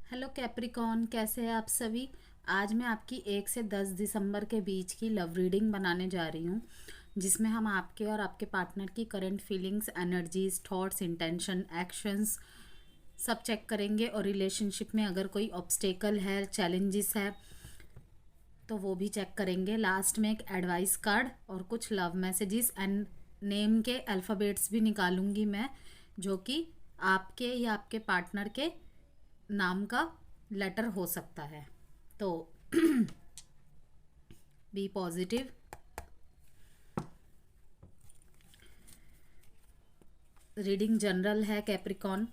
Hello Capricorn, कैसे हैं आप सभी। आज मैं आपकी 1 से 10 दिसंबर के बीच की लव रीडिंग बनाने जा रही हूँ, जिसमें हम आपके और आपके पार्टनर की current feelings, energies, thoughts, intention, actions सब चेक करेंगे। और रिलेशनशिप में अगर कोई ऑब्स्टेकल है, चैलेंजेस है, तो वो भी चेक करेंगे। लास्ट में एक एडवाइस कार्ड और कुछ लव मैसेजेस एंड नेम के अल्फ़ाबेट्स भी निकालूंगी मैं, जो कि आपके या आपके पार्टनर के नाम का लेटर हो सकता है। तो बी पॉजिटिव। रीडिंग जनरल है कैप्रिकॉन,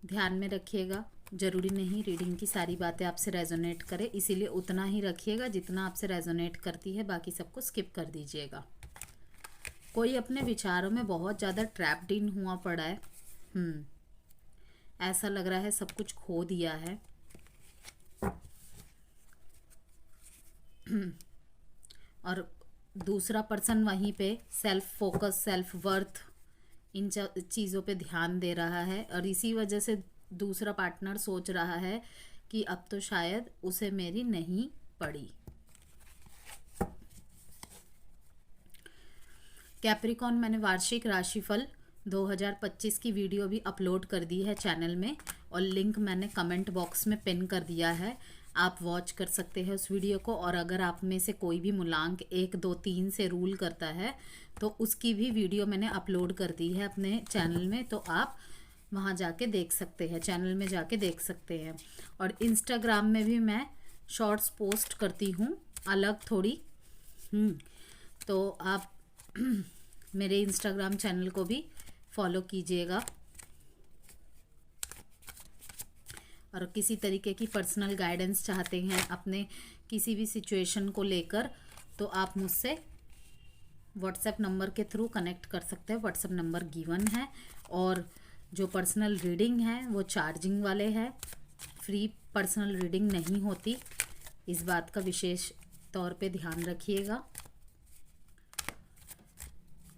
ध्यान में रखिएगा। ज़रूरी नहीं रीडिंग की सारी बातें आपसे रेजोनेट करे, इसीलिए उतना ही रखिएगा जितना आपसे रेजोनेट करती है, बाकी सबको स्किप कर दीजिएगा। कोई अपने विचारों में बहुत ज़्यादा ट्रैप्ड इन हुआ पड़ा है। ऐसा लग रहा है सब कुछ खो दिया है। और दूसरा पर्सन वहीं पे सेल्फ फोकस, सेल्फ वर्थ, इन चीज़ों पे ध्यान दे रहा है। और इसी वजह से दूसरा पार्टनर सोच रहा है कि अब तो शायद उसे मेरी नहीं पड़ी। कैप्रिकॉन, मैंने वार्षिक राशिफल 2025 की वीडियो भी अपलोड कर दी है चैनल में, और लिंक मैंने कमेंट बॉक्स में पिन कर दिया है। आप वॉच कर सकते हैं उस वीडियो को। और अगर आप में से कोई भी मूलांक 1, 2, 3 से रूल करता है तो उसकी भी वीडियो मैंने अपलोड कर दी है अपने चैनल में, तो आप वहाँ जाके देख सकते हैं, चैनल में जाके देख सकते हैं। और इंस्टाग्राम में भी मैं शॉर्ट्स पोस्ट करती हूँ अलग थोड़ी। तो आप मेरे इंस्टाग्राम चैनल को भी फॉलो कीजिएगा। और किसी तरीके की पर्सनल गाइडेंस चाहते हैं अपने किसी भी सिचुएशन को लेकर, तो आप मुझसे व्हाट्सएप नंबर के थ्रू कनेक्ट कर सकते हैं। व्हाट्सएप नंबर गिवन है। और जो पर्सनल रीडिंग है वो चार्जिंग वाले हैं, फ्री पर्सनल रीडिंग नहीं होती, इस बात का विशेष तौर पे ध्यान रखिएगा।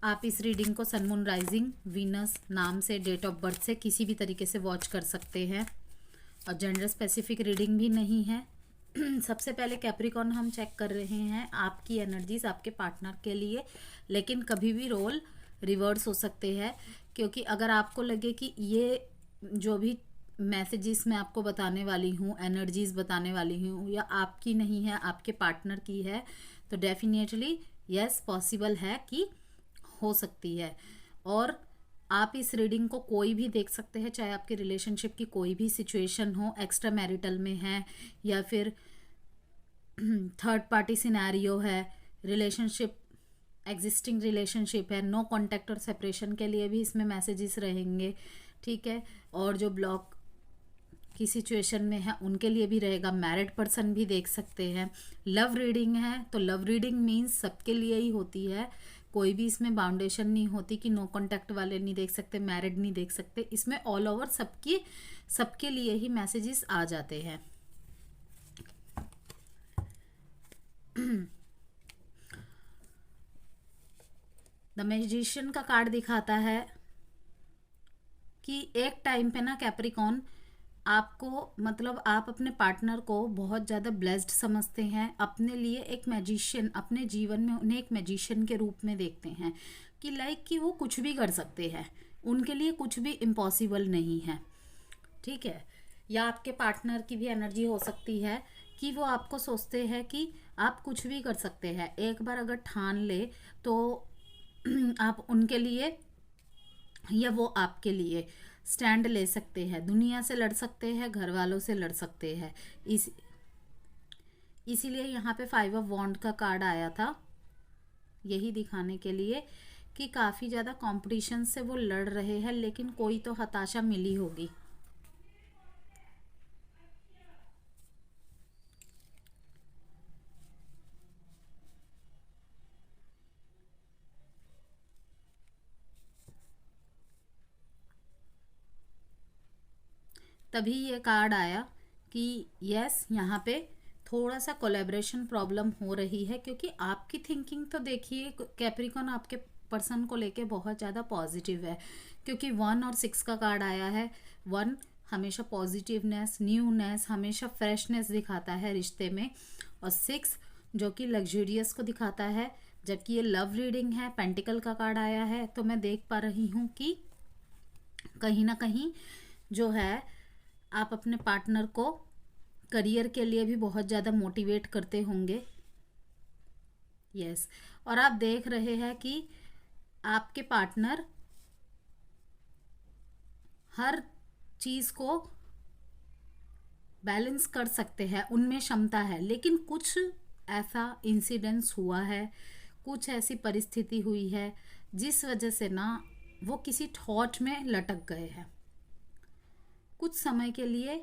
आप इस रीडिंग को सन, मून, राइजिंग, वीनस नाम से, डेट ऑफ बर्थ से किसी भी तरीके से वॉच कर सकते हैं। और जेंडर स्पेसिफिक रीडिंग भी नहीं है। सबसे पहले कैप्रिकॉन हम चेक कर रहे हैं आपकी एनर्जीज आपके पार्टनर के लिए, लेकिन कभी भी रोल रिवर्स हो सकते हैं। क्योंकि अगर आपको लगे कि ये जो भी मैसेजेस मैं आपको बताने वाली हूँ, एनर्जीज बताने वाली हूँ, या आपकी नहीं है, आपके पार्टनर की है, तो डेफिनेटली यस पॉसिबल है कि हो सकती है। और आप इस रीडिंग को कोई भी देख सकते हैं, चाहे आपके रिलेशनशिप की कोई भी सिचुएशन हो, एक्स्ट्रा मैरिटल में है या फिर थर्ड पार्टी सिनेरियो है, रिलेशनशिप, एग्जिस्टिंग रिलेशनशिप है, नो कॉन्टैक्ट और सेपरेशन के लिए भी इसमें मैसेजेस रहेंगे, ठीक है। और जो ब्लॉक की सिचुएशन में है उनके लिए भी रहेगा। मैरिड पर्सन भी देख सकते हैं। लव रीडिंग है तो लव रीडिंग मीन्स सबके लिए ही होती है, कोई भी इसमें बाउंडेशन नहीं होती कि नो कॉन्टैक्ट वाले नहीं देख सकते, मैरिड नहीं देख सकते। इसमें ऑल ओवर सबके लिए ही मैसेजेस आ जाते हैं। द मैजिशियन का कार्ड दिखाता है कि एक टाइम पे ना कैप्रिकॉन, आपको मतलब आप अपने पार्टनर को बहुत ज़्यादा ब्लेस्ड समझते हैं, अपने लिए एक मैजिशियन, अपने जीवन में उन्हें एक मैजिशियन के रूप में देखते हैं कि लाइक कि वो कुछ भी कर सकते हैं, उनके लिए कुछ भी इम्पॉसिबल नहीं है, ठीक है। या आपके पार्टनर की भी एनर्जी हो सकती है कि वो आपको सोचते हैं कि आप कुछ भी कर सकते हैं, एक बार अगर ठान ले तो आप उनके लिए या वो आपके लिए स्टैंड ले सकते हैं, दुनिया से लड़ सकते हैं, घर वालों से लड़ सकते हैं। इसीलिए यहाँ पे 5 ऑफ वॉन्ड का कार्ड आया था, यही दिखाने के लिए कि काफ़ी ज़्यादा कंपटीशन से वो लड़ रहे हैं, लेकिन कोई तो हताशा मिली होगी। तभी ये कार्ड आया कि यस, यहाँ पे थोड़ा सा कोलैबोरेशन प्रॉब्लम हो रही है, क्योंकि आपकी थिंकिंग तो देखिए कैप्रिकॉन आपके पर्सन को लेके बहुत ज़्यादा पॉजिटिव है। क्योंकि 1 और 6 का कार्ड आया है। 1 हमेशा पॉजिटिवनेस, न्यूनेस, हमेशा फ्रेशनेस दिखाता है रिश्ते में। और 6 जो कि लग्जूरियस को दिखाता है, जबकि ये लव रीडिंग है, पेंटिकल का कार्ड आया है। तो मैं देख पा रही हूँ कि कहीं ना कहीं जो है आप अपने पार्टनर को करियर के लिए भी बहुत ज़्यादा मोटिवेट करते होंगे। यस, और आप देख रहे हैं कि आपके पार्टनर हर चीज़ को बैलेंस कर सकते हैं, उनमें क्षमता है। लेकिन कुछ ऐसा इंसिडेंस हुआ है, कुछ ऐसी परिस्थिति हुई है जिस वजह से ना वो किसी थॉट में लटक गए हैं। कुछ समय के लिए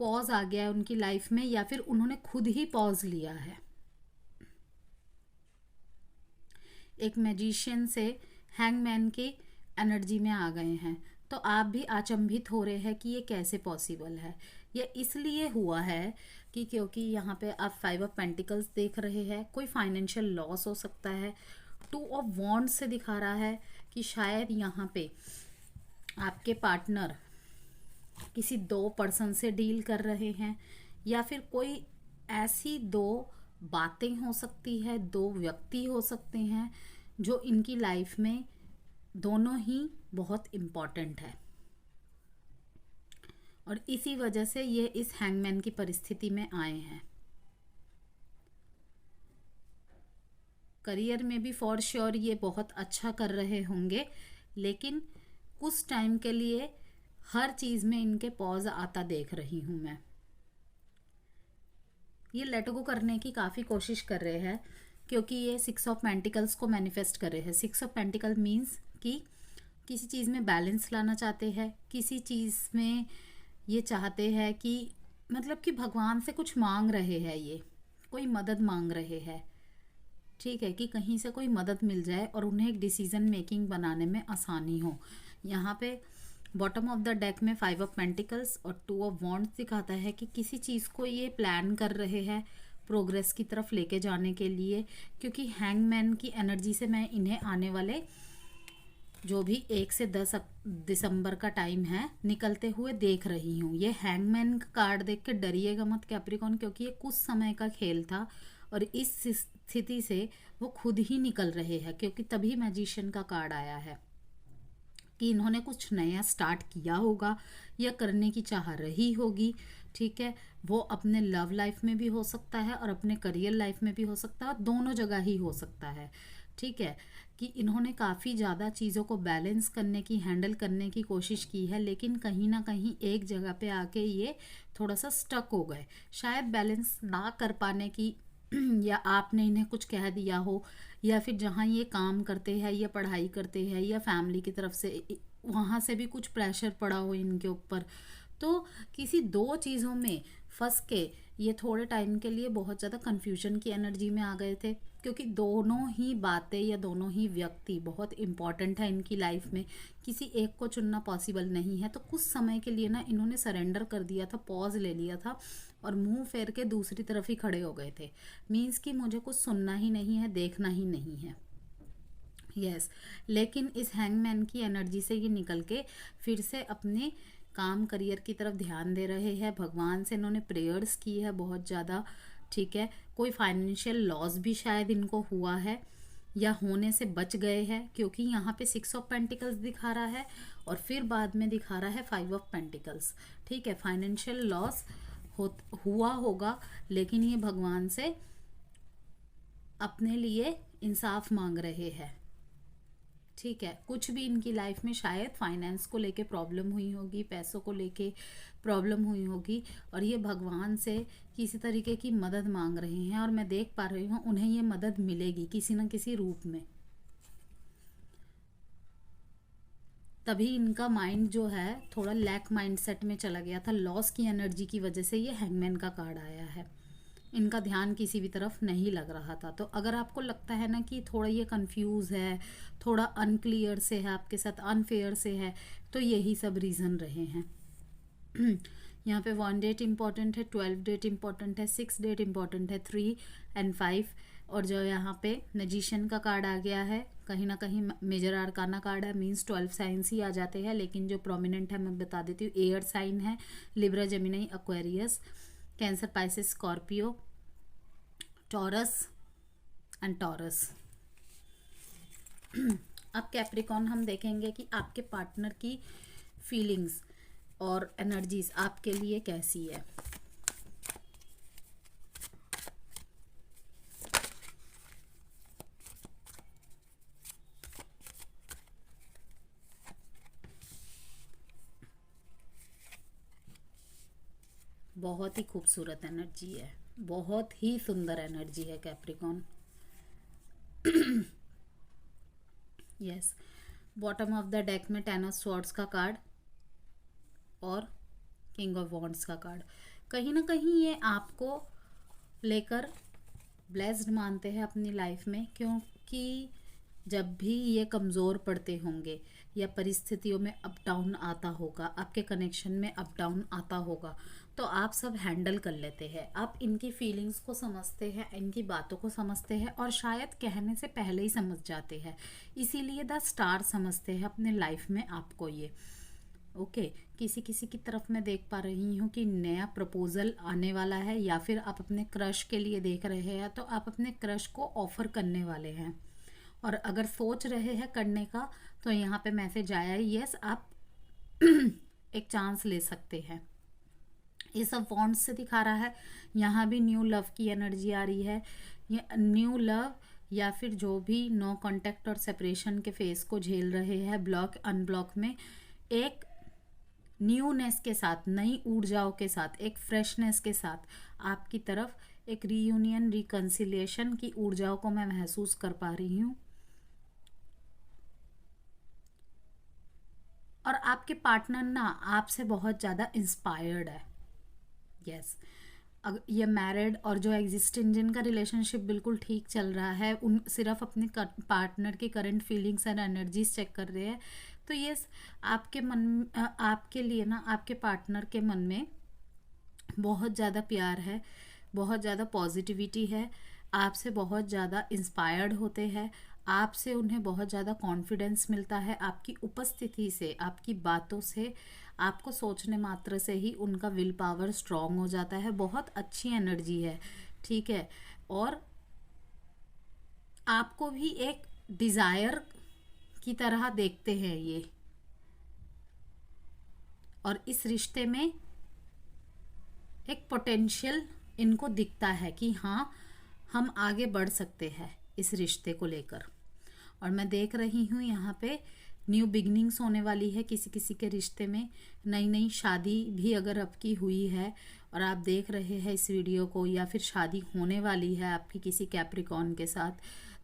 पॉज आ गया है उनकी लाइफ में, या फिर उन्होंने खुद ही पॉज लिया है। एक मैजिशियन से हैंगमैन की एनर्जी में आ गए हैं। तो आप भी अचंभित हो रहे हैं कि ये कैसे पॉसिबल है। ये इसलिए हुआ है कि क्योंकि यहाँ पे आप 5 ऑफ पेंटिकल्स देख रहे हैं। कोई फाइनेंशियल लॉस हो सकता है। 2 ऑफ वॉन्ड्स से दिखा रहा है कि शायद यहाँ पे आपके पार्टनर किसी 2 पर्सन से डील कर रहे हैं, या फिर कोई ऐसी 2 बातें हो सकती है, 2 व्यक्ति हो सकते हैं जो इनकी लाइफ में दोनों ही बहुत इम्पॉर्टेंट है। और इसी वजह से ये इस हैंगमैन की परिस्थिति में आए हैं। करियर में भी फॉर श्योर ये बहुत अच्छा कर रहे होंगे, लेकिन कुछ टाइम के लिए हर चीज़ में इनके पॉज आता देख रही हूँ मैं। ये लेट गो करने की काफ़ी कोशिश कर रहे हैं, क्योंकि ये 6 ऑफ पेंटिकल्स को मैनिफेस्ट कर रहे हैं। 6 ऑफ पेंटिकल मीन्स कि किसी चीज़ में बैलेंस लाना चाहते हैं, किसी चीज़ में ये चाहते हैं कि मतलब कि भगवान से कुछ मांग रहे हैं, ये कोई मदद मांग रहे हैं। ठीक है, कि कहीं से कोई मदद मिल जाए और उन्हें एक डिसीजन मेकिंग बनाने में आसानी हो। यहाँ पे बॉटम ऑफ द डेक में 5 ऑफ पेंटिकल्स और 2 ऑफ वॉन्ड्स दिखाता है कि किसी चीज़ को ये प्लान कर रहे हैं प्रोग्रेस की तरफ लेके जाने के लिए। क्योंकि हैंगमैन की एनर्जी से मैं इन्हें आने वाले जो भी 1 से 10 दिसंबर का टाइम है निकलते हुए देख रही हूँ। ये हैंगमैन का कार्ड देख के डरिएगा मत कैप्रिकॉर्न, क्योंकि ये कुछ समय का खेल था और इस स्थिति से वो खुद ही निकल रहे हैं। क्योंकि तभी मैजिशियन का कार्ड आया है कि इन्होंने कुछ नया स्टार्ट किया होगा या करने की चाह रही होगी। ठीक है, वो अपने लव लाइफ में भी हो सकता है और अपने करियर लाइफ में भी हो सकता है, और दोनों जगह ही हो सकता है। ठीक है, कि इन्होंने काफ़ी ज़्यादा चीज़ों को बैलेंस करने की, हैंडल करने की कोशिश की है, लेकिन कहीं ना कहीं एक जगह पे आके ये थोड़ा सा स्टक हो गए। शायद बैलेंस ना कर पाने की या आपने इन्हें कुछ कह दिया हो, या फिर जहाँ ये काम करते हैं या पढ़ाई करते हैं या फैमिली की तरफ से वहाँ से भी कुछ प्रेशर पड़ा हो इनके ऊपर। तो किसी 2 चीज़ों में फंस के ये थोड़े टाइम के लिए बहुत ज़्यादा कन्फ्यूजन की एनर्जी में आ गए थे, क्योंकि दोनों ही बातें या दोनों ही व्यक्ति बहुत इम्पॉर्टेंट है इनकी लाइफ में। किसी एक को चुनना पॉसिबल नहीं है। तो कुछ समय के लिए ना इन्होंने सरेंडर कर दिया था, पॉज ले लिया था और मुंह फेर के दूसरी तरफ ही खड़े हो गए थे। मीन्स कि मुझे कुछ सुनना ही नहीं है, देखना ही नहीं है। यस, लेकिन इस हैंगमैन की एनर्जी से ये निकल के फिर से अपने काम करियर की तरफ ध्यान दे रहे हैं। भगवान से इन्होंने प्रेयर्स की है बहुत ज़्यादा। ठीक है, कोई फाइनेंशियल लॉस भी शायद इनको हुआ है या होने से बच गए हैं, क्योंकि यहाँ पे 6 ऑफ पेंटिकल्स दिखा रहा है और फिर बाद में दिखा रहा है 5 ऑफ पेंटिकल्स। ठीक है, फाइनेंशियल लॉस हुआ होगा, लेकिन ये भगवान से अपने लिए इंसाफ मांग रहे हैं। ठीक है, कुछ भी इनकी लाइफ में शायद फाइनेंस को लेके प्रॉब्लम हुई होगी, पैसों को लेके प्रॉब्लम हुई होगी, और ये भगवान से किसी तरीके की मदद मांग रहे हैं। और मैं देख पा रही हूँ उन्हें ये मदद मिलेगी किसी न किसी रूप में। तभी इनका माइंड जो है थोड़ा लैक माइंडसेट में चला गया था। लॉस की एनर्जी की वजह से ये हैंगमैन का कार्ड आया है। इनका ध्यान किसी भी तरफ नहीं लग रहा था। तो अगर आपको लगता है ना कि थोड़ा ये कंफ्यूज है, थोड़ा अनक्लियर से है, आपके साथ अनफेयर से है, तो यही सब रीज़न रहे हैं। यहाँ पे 1 डेट इम्पॉर्टेंट है, 12 डेट इम्पॉर्टेंट है, 6 डेट इम्पॉर्टेंट है, 3 and 5 और जो यहाँ पे मैजिशियन का कार्ड आ गया है, कहीं ना कहीं मेजर आर्काना कार्ड है, मींस 12 साइंस ही आ जाते हैं, लेकिन जो प्रोमिनेंट है मैं बता देती हूँ। एयर साइन है, Libra, Gemini, Aquarius, cancer, Pisces, Scorpio, taurus and taurus. अब कैप्रिकॉन हम देखेंगे कि आपके पार्टनर की फीलिंग्स और एनर्जीज आपके लिए कैसी है। बहुत ही खूबसूरत एनर्जी है, बहुत ही सुंदर एनर्जी है Capricorn. Yes, bottom of the deck में 10 ऑफ स्वॉर्ड्स का कार्ड और किंग ऑफ वॉन्ड्स का कार्ड। कहीं ना कहीं ये आपको लेकर ब्लेस्ड मानते हैं अपनी लाइफ में, क्योंकि जब भी ये कमज़ोर पड़ते होंगे या परिस्थितियों में अप डाउन आता होगा, आपके कनेक्शन में अप डाउन आता होगा, तो आप सब हैंडल कर लेते हैं। आप इनकी फीलिंग्स को समझते हैं, इनकी बातों को समझते हैं और शायद कहने से पहले ही समझ जाते हैं। इसीलिए द स्टार समझते हैं अपने लाइफ में आपको ये। ओके, किसी किसी की तरफ मैं देख पा रही हूँ कि नया प्रपोजल आने वाला है, या फिर आप अपने क्रश के लिए देख रहे हैं तो आप अपने क्रश को ऑफर करने वाले हैं। और अगर सोच रहे हैं करने का तो यहाँ पे मैसेज आया है, यस आप एक चांस ले सकते हैं। ये सब वॉन्ड्स से दिखा रहा है। यहाँ भी न्यू लव की एनर्जी आ रही है। ये न्यू लव, या फिर जो भी नो कांटेक्ट और सेपरेशन के फेस को झेल रहे हैं, ब्लॉक अनब्लॉक में, एक न्यूनेस के साथ, नई ऊर्जाओं के साथ, एक फ्रेशनेस के साथ आपकी तरफ एक रीयूनियन, रिकंसिलिएशन की ऊर्जाओं को मैं महसूस कर पा रही हूँ। और आपके पार्टनर ना आपसे बहुत ज़्यादा इंस्पायर्ड है। यस, ये मैरिड और जो एग्जिस्टिंग, जिनका रिलेशनशिप बिल्कुल ठीक चल रहा है, उन सिर्फ अपने पार्टनर की current feelings and energies check कर रहे हैं, तो ये आपके मन, आपके लिए ना आपके पार्टनर के मन में बहुत ज़्यादा प्यार है, बहुत ज़्यादा पॉजिटिविटी है, आपसे बहुत ज़्यादा इंस्पायर्ड होते हैं, आपसे उन्हें बहुत ज़्यादा कॉन्फिडेंस मिलता है, आपकी उपस्थिति से, आपकी बातों से, आपको सोचने मात्र से ही उनका विल पावर स्ट्रॉन्ग हो जाता है। बहुत अच्छी एनर्जी है, ठीक है। और आपको भी एक डिज़ायर की तरह देखते हैं ये, और इस रिश्ते में एक पोटेंशियल इनको दिखता है कि हाँ, हम आगे बढ़ सकते हैं इस रिश्ते को लेकर। और मैं देख रही हूँ यहाँ पे न्यू बिगनिंग्स होने वाली है किसी किसी के रिश्ते में। नई नई शादी भी अगर आपकी हुई है और आप देख रहे हैं इस वीडियो को, या फिर शादी होने वाली है आपकी किसी कैप्रिकॉन के साथ,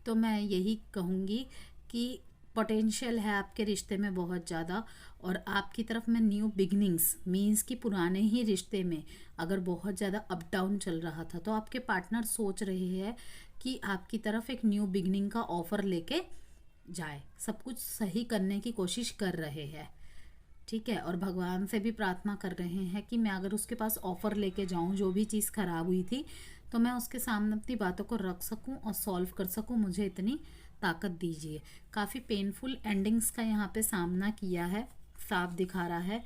तो मैं यही कहूँगी कि पोटेंशियल है आपके रिश्ते में बहुत ज़्यादा। और आपकी तरफ में न्यू बिगनिंग्स मीन्स कि पुराने ही रिश्ते में अगर बहुत ज़्यादा अप डाउन चल रहा था, तो आपके पार्टनर सोच रहे हैं कि आपकी तरफ एक न्यू बिगनिंग का ऑफ़र लेके जाए, सब कुछ सही करने की कोशिश कर रहे हैं, ठीक है। और भगवान से भी प्रार्थना कर रहे हैं कि मैं अगर उसके पास ऑफ़र लेके जाऊं, जो भी चीज़ ख़राब हुई थी, तो मैं उसके सामने अपनी बातों को रख सकूं और सॉल्व कर सकूं, मुझे इतनी ताकत दीजिए। काफ़ी पेनफुल एंडिंग्स का यहाँ पे सामना किया है, साफ दिखा रहा है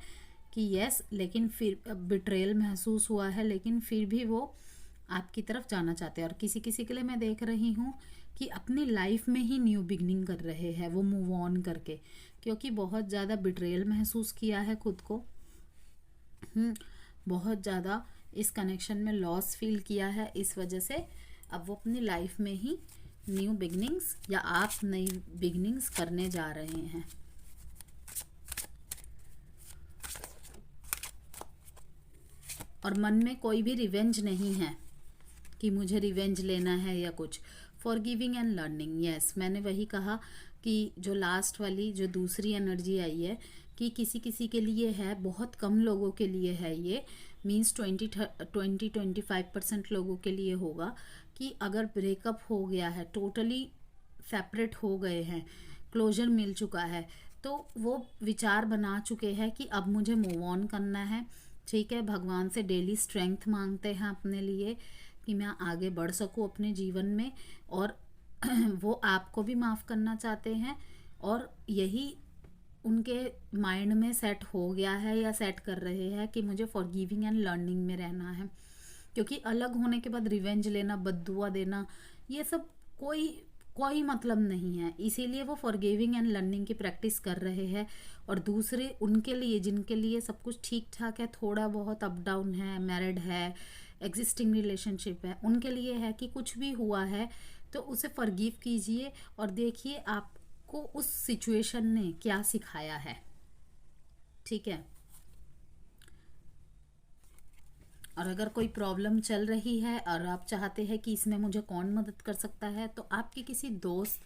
कि यस, लेकिन फिर बिट्रेयल महसूस हुआ है, लेकिन फिर भी वो आपकी तरफ जाना चाहते हैं। और किसी किसी के लिए मैं देख रही हूँ कि अपनी लाइफ में ही न्यू बिगनिंग कर रहे हैं वो, मूव ऑन करके, क्योंकि बहुत ज़्यादा बिट्रेयल महसूस किया है खुद को, बहुत ज़्यादा इस कनेक्शन में लॉस फील किया है। इस वजह से अब वो अपनी लाइफ में ही न्यू बिगनिंग्स, या आप नई बिगनिंग्स करने जा रहे हैं। और मन में कोई भी रिवेंज नहीं है कि मुझे रिवेंज लेना है या कुछ। फॉरगिविंग एंड लर्निंग, यस, मैंने वही कहा कि जो लास्ट वाली जो दूसरी एनर्जी आई है कि किसी किसी के लिए है, बहुत कम लोगों के लिए है ये, मीन्स 20-25% लोगों के लिए होगा कि अगर ब्रेकअप हो गया है, टोटली सेपरेट हो गए हैं, क्लोजर मिल चुका है, तो वो विचार बना चुके हैं कि अब मुझे मूव ऑन करना है, ठीक है। भगवान से डेली स्ट्रेंथ मांगते हैं अपने लिए कि मैं आगे बढ़ सकूं अपने जीवन में, और वो आपको भी माफ़ करना चाहते हैं, और यही उनके माइंड में सेट हो गया है या सेट कर रहे हैं कि मुझे फॉरगिविंग एंड लर्निंग में रहना है। क्योंकि अलग होने के बाद रिवेंज लेना, बद्दुआ देना, ये सब कोई कोई मतलब नहीं है। इसीलिए वो फॉरगिविंग एंड लर्निंग की प्रैक्टिस कर रहे हैं। और दूसरे उनके लिए, जिनके लिए सब कुछ ठीक ठाक है, थोड़ा बहुत अप डाउन है, मैरिड है, एग्जिस्टिंग रिलेशनशिप है, उनके लिए है कि कुछ भी हुआ है तो उसे फॉरगिव कीजिए और देखिए आपको उस सिचुएशन ने क्या सिखाया है। ठीक है। और अगर कोई प्रॉब्लम चल रही है और आप चाहते हैं कि इसमें मुझे कौन मदद कर सकता है, तो आपके किसी दोस्त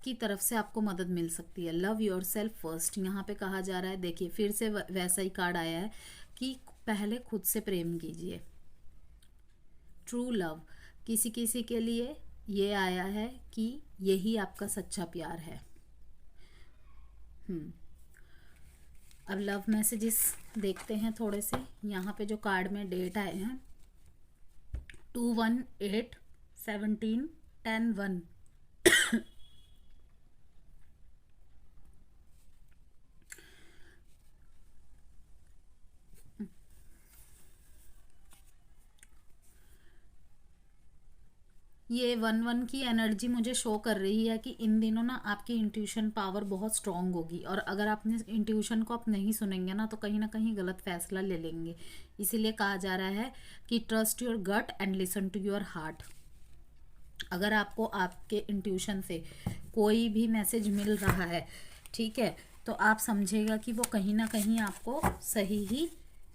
की तरफ से आपको मदद मिल सकती है। लव योर सेल्फ फर्स्ट यहाँ पे कहा जा रहा है। देखिए फिर से वैसा ही कार्ड आया है कि पहले खुद से प्रेम कीजिए। ट्रू लव, किसी किसी के लिए ये आया है कि यही आपका सच्चा प्यार है। अब लव मैसेजेस देखते हैं थोड़े से। यहाँ पे जो कार्ड में डेट आए हैं 2/1/8/17/10/1। ये 1/1 की एनर्जी मुझे शो कर रही है कि इन दिनों ना आपकी इंट्यूशन पावर बहुत स्ट्रांग होगी, और अगर आपने इंट्यूशन को आप नहीं सुनेंगे ना तो कहीं ना कहीं गलत फैसला ले लेंगे। इसीलिए कहा जा रहा है कि trust your gut and listen to your heart. अगर आपको आपके इंट्यूशन से कोई भी मैसेज मिल रहा है, ठीक है, तो आप समझेगा कि वो कहीं ना कहीं आपको सही ही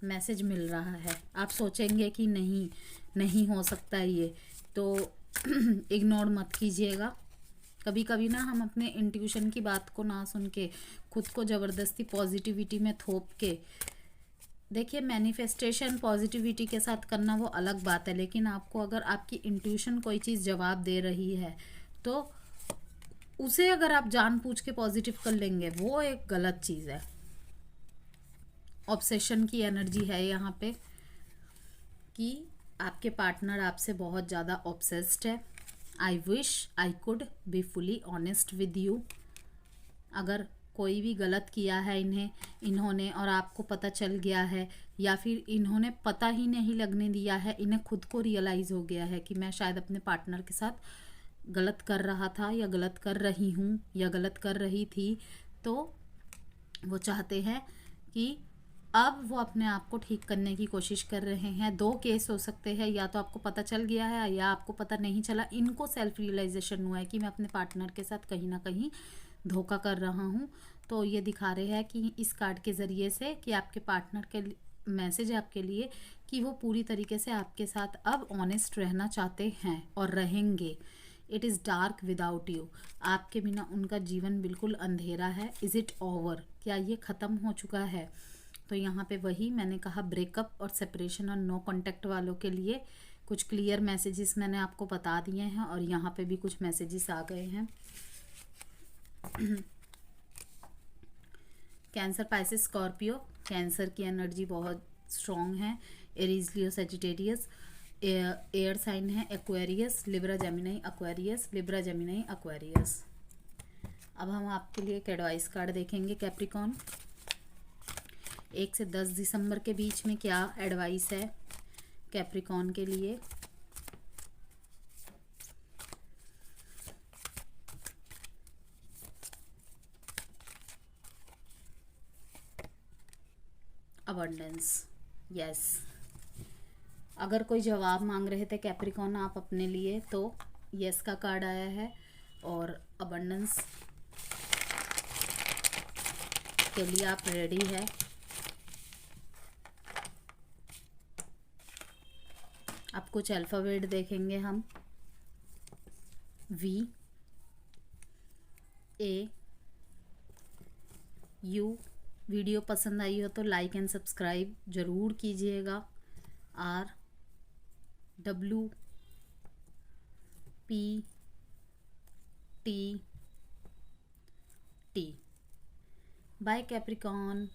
मैसेज मिल रहा है। आप सोचेंगे कि नहीं नहीं हो सकता ये, तो इग्नोर मत कीजिएगा। कभी कभी ना हम अपने इंट्यूशन की बात को ना सुन के खुद को ज़बरदस्ती पॉजिटिविटी में थोप के, देखिए मैनिफेस्टेशन पॉजिटिविटी के साथ करना वो अलग बात है, लेकिन आपको अगर आपकी इंट्यूशन कोई चीज़ जवाब दे रही है तो उसे अगर आप जानबूझ के पॉजिटिव कर लेंगे, वो एक गलत चीज़ है। ऑब्सेशन की एनर्जी है यहाँ पे कि आपके पार्टनर आपसे बहुत ज़्यादा ऑब्सेस्ड है। I wish I could be fully honest with you. अगर कोई भी गलत किया है इन्होंने और आपको पता चल गया है, या फिर इन्होंने पता ही नहीं लगने दिया है, इन्हें खुद को रियलाइज़ हो गया है कि मैं शायद अपने पार्टनर के साथ गलत कर रहा था या गलत कर रही हूँ या गलत कर रही थी, तो वो चाहते हैं कि अब वो अपने आप को ठीक करने की कोशिश कर रहे हैं। दो केस हो सकते हैं, या तो आपको पता चल गया है या आपको पता नहीं चला। इनको सेल्फ रियलाइजेशन हुआ है कि मैं अपने पार्टनर के साथ कहीं ना कहीं धोखा कर रहा हूँ। तो ये दिखा रहे हैं कि इस कार्ड के ज़रिए से कि आपके पार्टनर के मैसेज है आपके लिए कि वो पूरी तरीके से आपके साथ अब ऑनेस्ट रहना चाहते हैं और रहेंगे। It is dark without you, आपके बिना उनका जीवन बिल्कुल अंधेरा है। इज़ इट ओवर, क्या ये ख़त्म हो चुका है? तो यहाँ पे वही मैंने कहा, ब्रेकअप और सेपरेशन और नो कॉन्टैक्ट वालों के लिए कुछ क्लियर मैसेजेस मैंने आपको बता दिए हैं, और यहाँ पे भी कुछ मैसेजेस आ गए हैं। Cancer, Pisces, Scorpio. कैंसर की एनर्जी बहुत स्ट्रॉन्ग है। एरीज, लियो, सेजिटेरियस। एयर साइन है Aquarius, Libra, Gemini, Aquarius, Libra, Gemini, Aquarius. अब हम आपके लिए एक एडवाइस कार्ड देखेंगे कैप्रिकॉन। 1 से 10 दिसंबर के बीच में क्या एडवाइस है कैप्रिकॉन के लिए? Abundance, yes. अगर कोई जवाब मांग रहे थे कैप्रिकॉन आप अपने लिए, तो यस का कार्ड आया है, और अबंडेंस के लिए आप रेडी है। अब कुछ अल्फ़ाबेट देखेंगे हम। V, A, U। वीडियो पसंद आई हो तो लाइक एंड सब्सक्राइब ज़रूर कीजिएगा। R, W, P, T, T। By Capricorn.